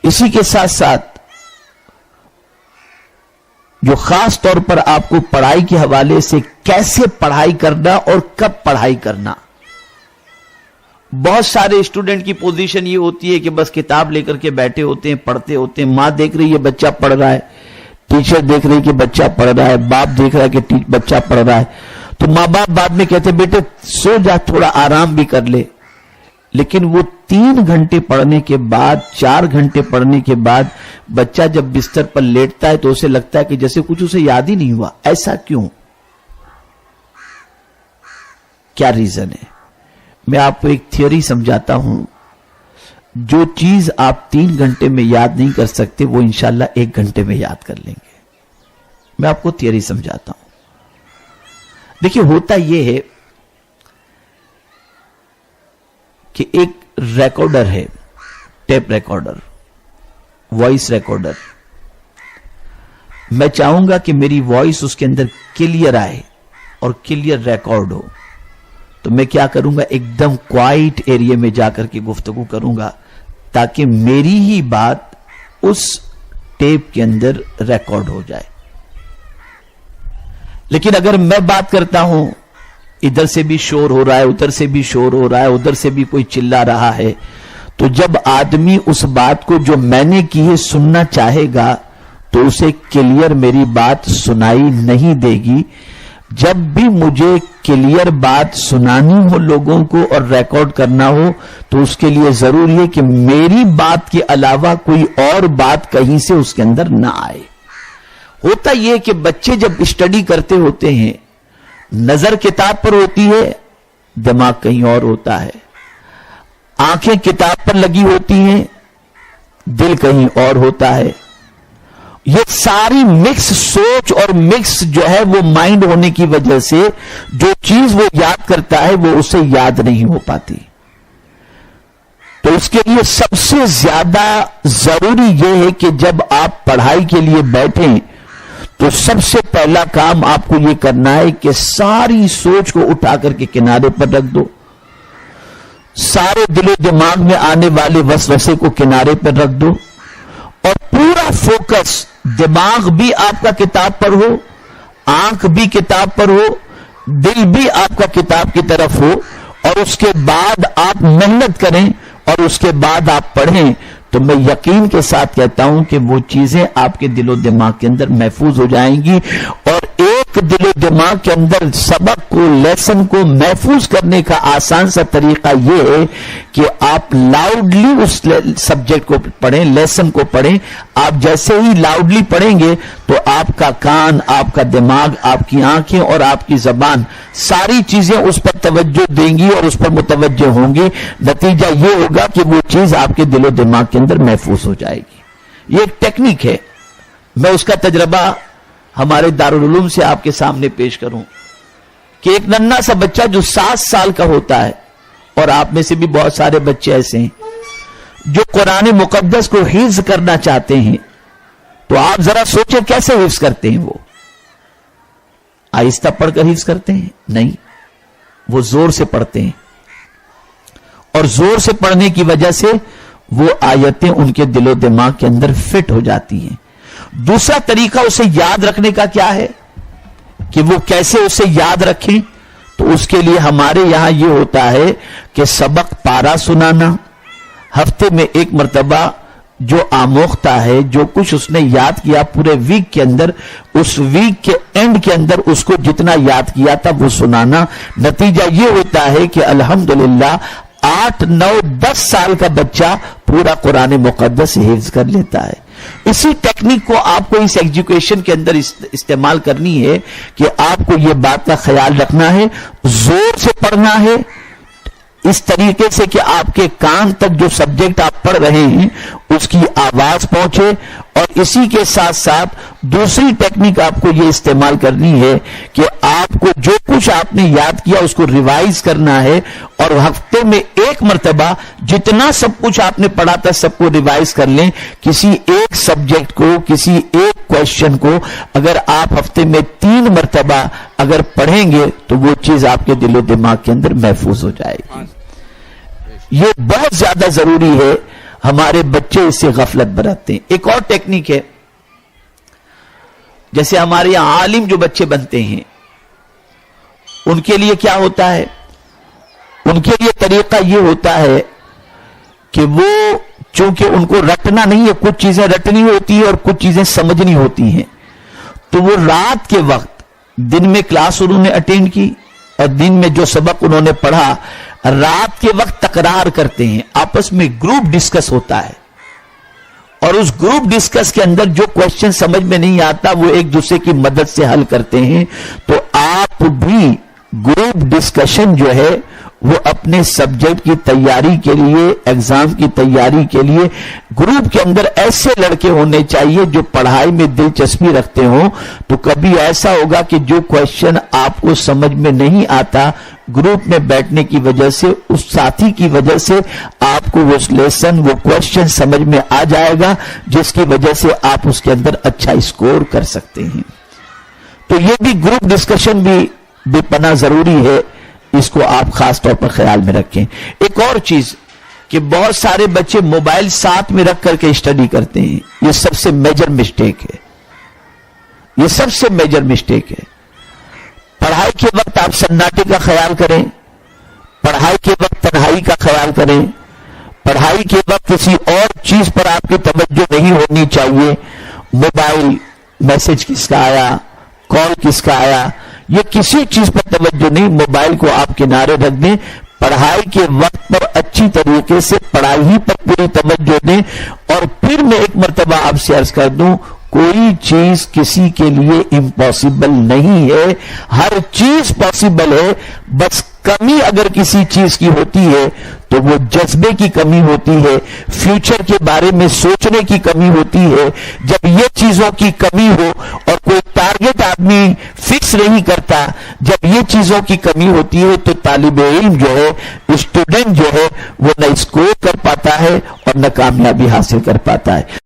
اسی کے ساتھ ساتھ جو خاص طور پر آپ کو پڑھائی کے حوالے سے کیسے پڑھائی کرنا اور کب پڑھائی کرنا. بہت سارے اسٹوڈنٹ کی پوزیشن یہ ہوتی ہے کہ بس کتاب لے کر کے بیٹھے ہوتے ہیں, پڑھتے ہوتے ہیں. ماں دیکھ رہی ہے بچہ پڑھ رہا ہے, ٹیچر دیکھ رہی ہے کہ بچہ پڑھ رہا ہے, باپ دیکھ رہا ہے کہ بچہ پڑھ رہا ہے, تو ماں باپ بعد میں کہتے ہیں بیٹے سو جا, تھوڑا آرام بھی کر لے. لیکن وہ 3 گھنٹے پڑھنے کے بعد, 4 گھنٹے پڑھنے کے بعد بچہ جب بستر پر لیٹتا ہے تو اسے لگتا ہے کہ جیسے کچھ اسے یاد ہی نہیں ہوا. ایسا کیوں؟ کیا ریزن ہے؟ میں آپ کو ایک تھیوری سمجھاتا ہوں. جو چیز آپ 3 گھنٹے میں یاد نہیں کر سکتے وہ انشاءاللہ 1 گھنٹے میں یاد کر لیں گے. میں آپ کو تھیوری سمجھاتا ہوں. دیکھیے ہوتا یہ ہے کہ ایک ریکارڈر ہے, ٹیپ ریکارڈر, وائس ریکارڈر. میں چاہوں گا کہ میری وائس اس کے اندر کلیئر آئے اور کلیئر ریکارڈ ہو, تو میں کیا کروں گا, ایک دم کوائٹ ایریا میں جا کر کے گفتگو کروں گا تاکہ میری ہی بات اس ٹیپ کے اندر ریکارڈ ہو جائے. لیکن اگر میں بات کرتا ہوں, ادھر سے بھی شور ہو رہا ہے, ادھر سے بھی شور ہو رہا ہے, ادھر سے بھی کوئی چلا رہا ہے, تو جب آدمی اس بات کو جو میں نے کی ہے سننا چاہے گا تو اسے کلیئر میری بات سنائی نہیں دے گی. جب بھی مجھے کلیئر بات سنانی ہو لوگوں کو اور ریکارڈ کرنا ہو تو اس کے لیے ضروری ہے کہ میری بات کے علاوہ کوئی اور بات کہیں سے اس کے اندر نہ آئے. ہوتا یہ کہ بچے جب اسٹڈی کرتے ہوتے ہیں, نظر کتاب پر ہوتی ہے, دماغ کہیں اور ہوتا ہے. آنکھیں کتاب پر لگی ہوتی ہیں, دل کہیں اور ہوتا ہے. یہ ساری مکس سوچ اور مکس جو ہے وہ مائنڈ ہونے کی وجہ سے جو چیز وہ یاد کرتا ہے وہ اسے یاد نہیں ہو پاتی. تو اس کے لیے سب سے زیادہ ضروری یہ ہے کہ جب آپ پڑھائی کے لیے بیٹھیں تو سب سے پہلا کام آپ کو یہ کرنا ہے کہ ساری سوچ کو اٹھا کر کے کنارے پر رکھ دو, سارے دل و دماغ میں آنے والے وسوسے کو کنارے پر رکھ دو, اور پورا فوکس, دماغ بھی آپ کا کتاب پر ہو, آنکھ بھی کتاب پر ہو, دل بھی آپ کا کتاب کی طرف ہو, اور اس کے بعد آپ محنت کریں اور اس کے بعد آپ پڑھیں. تو میں یقین کے ساتھ کہتا ہوں کہ وہ چیزیں آپ کے دل و دماغ کے اندر محفوظ ہو جائیں گی. اور ایک دل و دماغ کے اندر سبق کو, لیسن کو محفوظ کرنے کا آسان سا طریقہ یہ ہے کہ آپ لاؤڈلی اس سبجیکٹ کو پڑھیں, لیسن کو پڑھیں. آپ جیسے ہی لاؤڈلی پڑھیں گے تو آپ کا کان, آپ کا دماغ, آپ کی آنکھیں اور آپ کی زبان ساری چیزیں اس پر توجہ دیں گی اور اس پر متوجہ ہوں گی. نتیجہ یہ ہوگا کہ وہ چیز آپ کے دل و دماغ کے اندر محفوظ ہو جائے گی. یہ ایک ٹیکنیک ہے. میں اس کا تجربہ ہمارے دارالعلوم سے آپ کے سامنے پیش کروں کہ ایک ننھا سا بچہ جو 7 سال کا ہوتا ہے, اور آپ میں سے بھی بہت سارے بچے ایسے ہیں جو قرآن مقدس کو حفظ کرنا چاہتے ہیں, تو آپ ذرا سوچیں کیسے حفظ کرتے ہیں. وہ آہستہ پڑھ کر حفظ کرتے ہیں؟ نہیں, وہ زور سے پڑھتے ہیں, اور زور سے پڑھنے کی وجہ سے وہ آیتیں ان کے دل و دماغ کے اندر فٹ ہو جاتی ہیں. دوسرا طریقہ اسے یاد رکھنے کا کیا ہے کہ وہ کیسے اسے یاد رکھیں. تو اس کے لیے ہمارے یہاں یہ ہوتا ہے کہ سبق پارا سنانا, ہفتے میں 1 مرتبہ جو آموختہ ہے, جو کچھ اس نے یاد کیا پورے ویک کے اندر, اس ویک کے اینڈ کے اندر اس کو جتنا یاد کیا تھا وہ سنانا. نتیجہ یہ ہوتا ہے کہ الحمدللہ 8, 9, 10 سال کا بچہ پورا قرآن مقدس حفظ کر لیتا ہے. اسی ٹیکنیک کو آپ کو اس ایجوکیشن کے اندر استعمال کرنی ہے کہ آپ کو یہ بات کا خیال رکھنا ہے, زور سے پڑھنا ہے اس طریقے سے کہ آپ کے کان تک جو سبجیکٹ آپ پڑھ رہے ہیں اس کی آواز پہنچے. اور اسی کے ساتھ ساتھ دوسری ٹیکنیک آپ کو یہ استعمال کرنی ہے کہ آپ کو جو کچھ آپ نے یاد کیا اس کو ریوائز کرنا ہے, اور ہفتے میں 1 مرتبہ جتنا سب کچھ آپ نے پڑھا تھا سب کو ریوائز کر لیں. کسی ایک سبجیکٹ کو, کسی ایک کویشچن کو اگر آپ ہفتے میں 3 مرتبہ اگر پڑھیں گے تو وہ چیز آپ کے دل و دماغ کے اندر محفوظ ہو جائے گی. یہ بہت زیادہ ضروری ہے. ہمارے بچے اس سے غفلت برتتے ہیں. ایک اور ٹیکنیک ہے، جیسے ہمارے یہاں عالم جو بچے بنتے ہیں ان کے لیے کیا ہوتا ہے، ان کے لیے طریقہ یہ ہوتا ہے کہ وہ چونکہ ان کو رٹنا نہیں ہے، کچھ چیزیں رٹنی ہوتی ہیں اور کچھ چیزیں سمجھنی ہوتی ہیں، تو وہ رات کے وقت دن میں کلاس انہوں نے اٹینڈ کی اور دن میں جو سبق انہوں نے پڑھا رات کے وقت تکرار کرتے ہیں، آپس میں گروپ ڈسکس ہوتا ہے، اور اس گروپ ڈسکس کے اندر جو کوشچن سمجھ میں نہیں آتا وہ ایک دوسرے کی مدد سے حل کرتے ہیں. تو آپ بھی گروپ ڈسکشن جو ہے وہ اپنے سبجیکٹ کی تیاری کے لیے، ایگزام کی تیاری کے لیے گروپ کے اندر ایسے لڑکے ہونے چاہیے جو پڑھائی میں دلچسپی رکھتے ہوں. تو کبھی ایسا ہوگا کہ جو کوشچن آپ کو سمجھ میں نہیں آتا، گروپ میں بیٹھنے کی وجہ سے، اس ساتھی کی وجہ سے آپ کو وہ لیسن، وہ کوشچن سمجھ میں آ جائے گا، جس کی وجہ سے آپ اس کے اندر اچھا اسکور کر سکتے ہیں. تو یہ بھی گروپ ڈسکشن بھی بے پناہ ضروری ہے، اس کو آپ خاص طور پر خیال میں رکھیں. ایک اور چیز کہ بہت سارے بچے موبائل ساتھ میں رکھ کر کے اسٹڈی کرتے ہیں، یہ سب سے میجر مسٹیک ہے، یہ سب سے میجر مسٹیک ہے. پڑھائی کے وقت آپ سناٹے کا خیال کریں، پڑھائی کے وقت تنہائی کا خیال کریں، پڑھائی کے وقت کسی اور چیز پر آپ کی توجہ نہیں ہونی چاہیے. موبائل میسج کس کا آیا، کال کس کا آیا، یہ کسی چیز پر توجہ نہیں، موبائل کو آپ کنارے رکھ دیں. پڑھائی کے وقت پر اچھی طریقے سے پڑھائی ہی پر پوری توجہ دیں. اور پھر میں ایک مرتبہ آپ سے عرض کر دوں، کوئی چیز کسی کے لیے امپاسبل نہیں ہے، ہر چیز پاسبل ہے. بس کمی اگر کسی چیز کی ہوتی ہے تو وہ جذبے کی کمی ہوتی ہے، فیوچر کے بارے میں سوچنے کی کمی ہوتی ہے. جب یہ چیزوں کی کمی ہو اور کوئی ٹارگٹ آدمی فکس نہیں کرتا، جب یہ چیزوں کی کمی ہوتی ہے تو طالب علم جو ہے، اسٹوڈنٹ جو ہے، وہ نہ اسکور کر پاتا ہے اور نہ کامیابی حاصل کر پاتا ہے.